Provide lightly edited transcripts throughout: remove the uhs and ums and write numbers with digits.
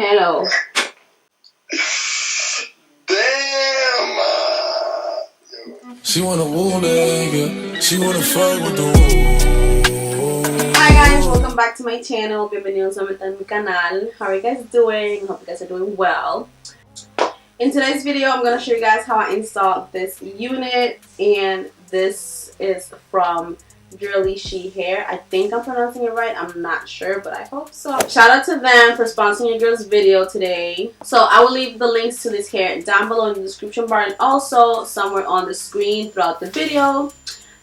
Hello. Damn. She wanna woo nigga. She wanna fuck with the woo. Hi guys, welcome back to my channel. Bienvenidos a mi canal. How are you guys doing? Hope you guys are doing well. In today's video, I'm gonna show you guys how I installed this unit, and this is from JURLLYSHE Hair. I think I'm pronouncing it right. I'm not sure, but I hope so. Shout out to them for sponsoring your girl's video today. So I will leave the links to this hair down below in the description bar and also somewhere on the screen throughout the video.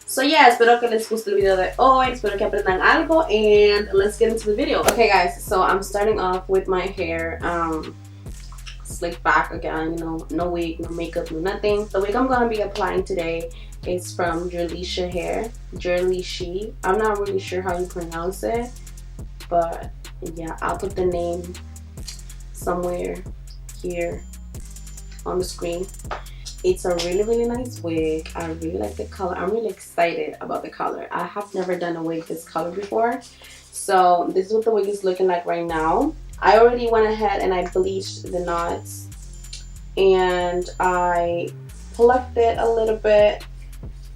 So yeah, espero que les guste el video de hoy. Espero que aprendan algo, and let's get into the video. Okay guys, so I'm starting off with my hair slick back again, you know, no wig, no makeup, no nothing. The wig I'm gonna be applying today is from JURLLYSHE Hair. JURLLYSHE. I'm not really sure how you pronounce it, but yeah, I'll put the name somewhere here on the screen. It's a really nice wig. I really like the color. I'm really excited about the color. I have never done a wig this color before, so this is what the wig is looking like right now. I already went ahead and I bleached the knots, and I plucked it a little bit.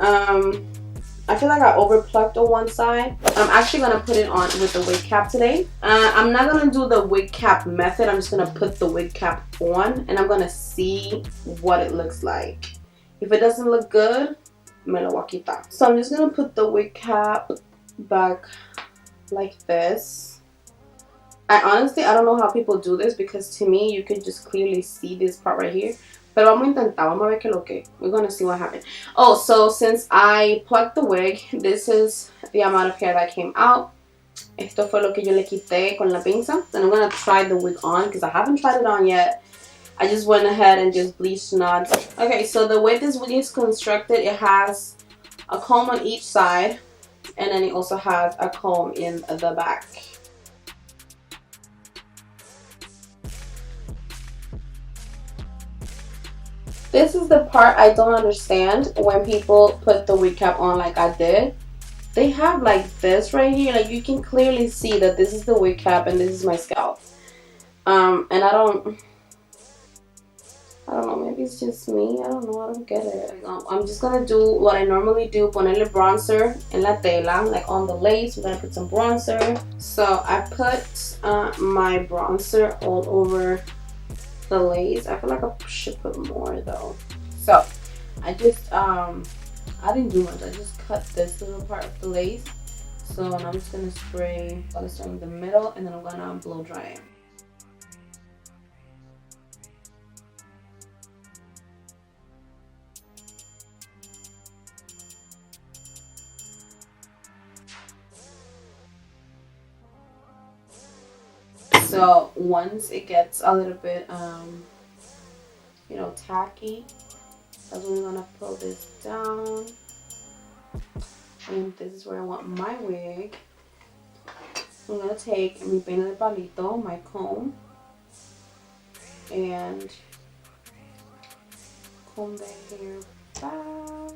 I feel like I over plucked on one side. I'm actually going to put it on with the wig cap today. I'm not going to do the wig cap method. I'm just going to put the wig cap on, and I'm going to see what it looks like. If it doesn't look good, me lo voy a quitar. So I'm just going to put the wig cap back like this. I don't know how people do this, because to me you can just clearly see this part right here. Pero vamos a intentar, vamos a ver qué lo que. We're gonna see what happened. Oh, so since I plucked the wig, this is the amount of hair that came out. Esto fue lo que yo le quité con la pinza. And I'm gonna try the wig on, because I haven't tried it on yet. I just went ahead and just bleached knots. Okay, so the way this wig is constructed, it has a comb on each side, and then it also has a comb in the back. This is the part I don't understand when people put the wig cap on like I did. They have like this right here, like you can clearly see that this is the wig cap and this is my scalp. And I don't know, maybe it's just me. I don't know, I don't get it. I'm just gonna do what I normally do, ponerle bronzer en la tela, like on the lace. We're gonna put some bronzer. So I put my bronzer all over the lace. I feel like I should put more though. So I just I didn't do much. I just cut this little part of the lace. So I'm just gonna spray. I'm gonna start in the middle, and then I'm gonna blow dry it. So once it gets a little bit, you know, tacky, that's when we're gonna pull this down. And this is where I want my wig. I'm gonna take mi peine de palito, my comb, and comb the hair back.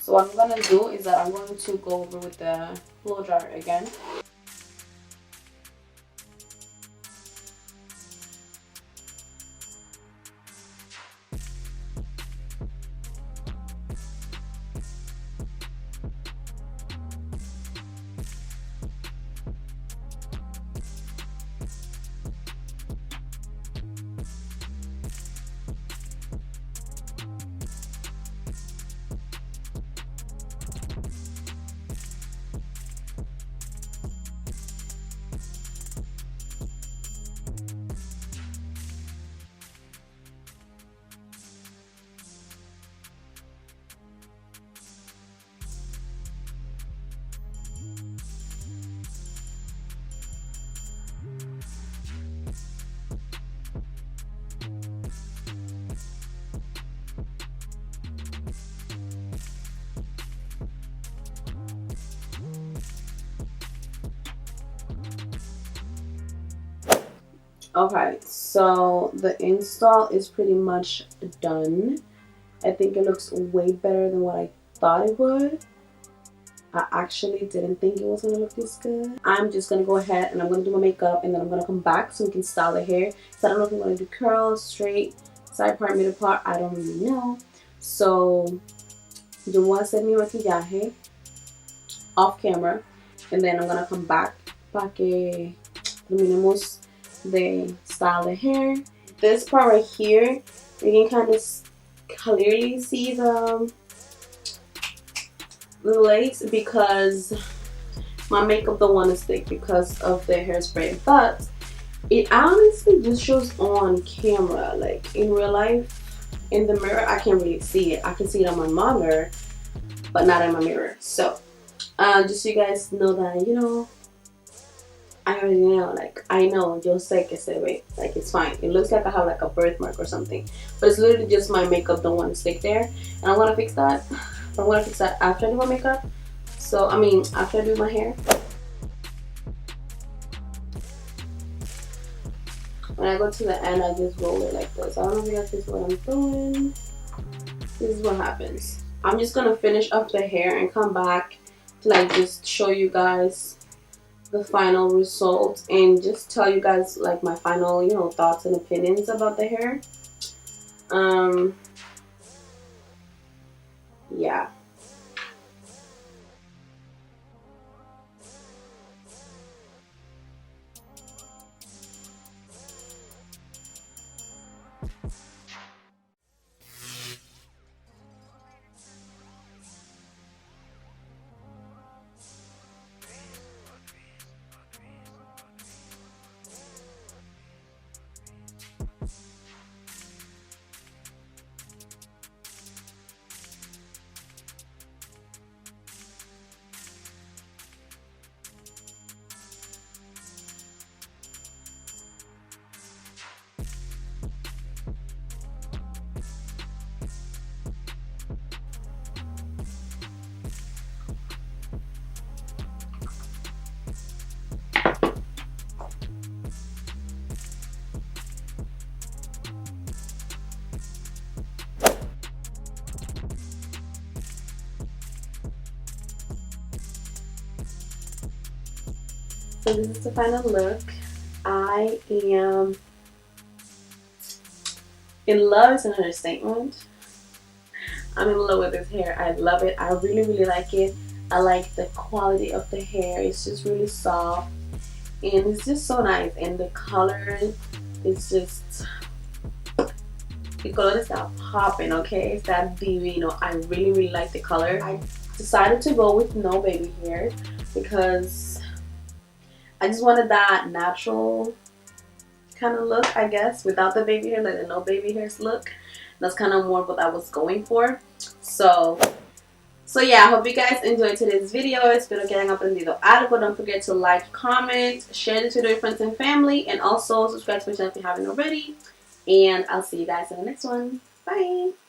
So what I'm gonna do is that I'm going to go over with the blow dryer again. Okay, so the install is pretty much done. I think it looks way better than what I thought it would. I actually didn't think it was gonna look this good. I'm just gonna go ahead and I'm gonna do my makeup, and then I'm gonna come back so we can style the hair. So I don't know if I'm gonna do curls, straight, side part, middle part. I don't really know. So yo voy a hacer mi maquillaje off camera, and then I'm gonna come back para que terminemos de style the hair. This part right here, you can kind of clearly see the lace because my makeup don't want to stick because of the hairspray, but it honestly just shows on camera. Like in real life, in the mirror, I can't really see it. I can see it on my monitor, but not in my mirror. So just so you guys know that, you know, I already know, like, I know, yo sé que se ve, like, it's fine. It looks like I have, like, a birthmark or something. But it's literally just my makeup don't want to stick there. And I want to fix that. I'm going to fix that after I do my makeup. So, I mean, after I do my hair. When I go to the end, I just roll it like this. I don't know if you guys see what I'm doing. This is what happens. I'm just going to finish up the hair and come back to, like, just show you guys the final result and just tell you guys like my final, you know, thoughts and opinions about the hair. Yeah. So this is the final look. I am in love is an understatement. I'm in love with this hair. I love it. I really, really like it. I like the quality of the hair. It's just really soft. And it's just so nice. And the color is just... the color is that popping, okay? It's that divino. I really, really like the color. I decided to go with no baby hair because I just wanted that natural kind of look, I guess, without the baby hair, like the no baby hairs look. That's kind of more what I was going for. So yeah, I hope you guys enjoyed today's video. Espero que hayan aprendido algo. Don't forget to like, comment, share this video with friends and family, and also subscribe to my channel if you haven't already. And I'll see you guys in the next one. Bye!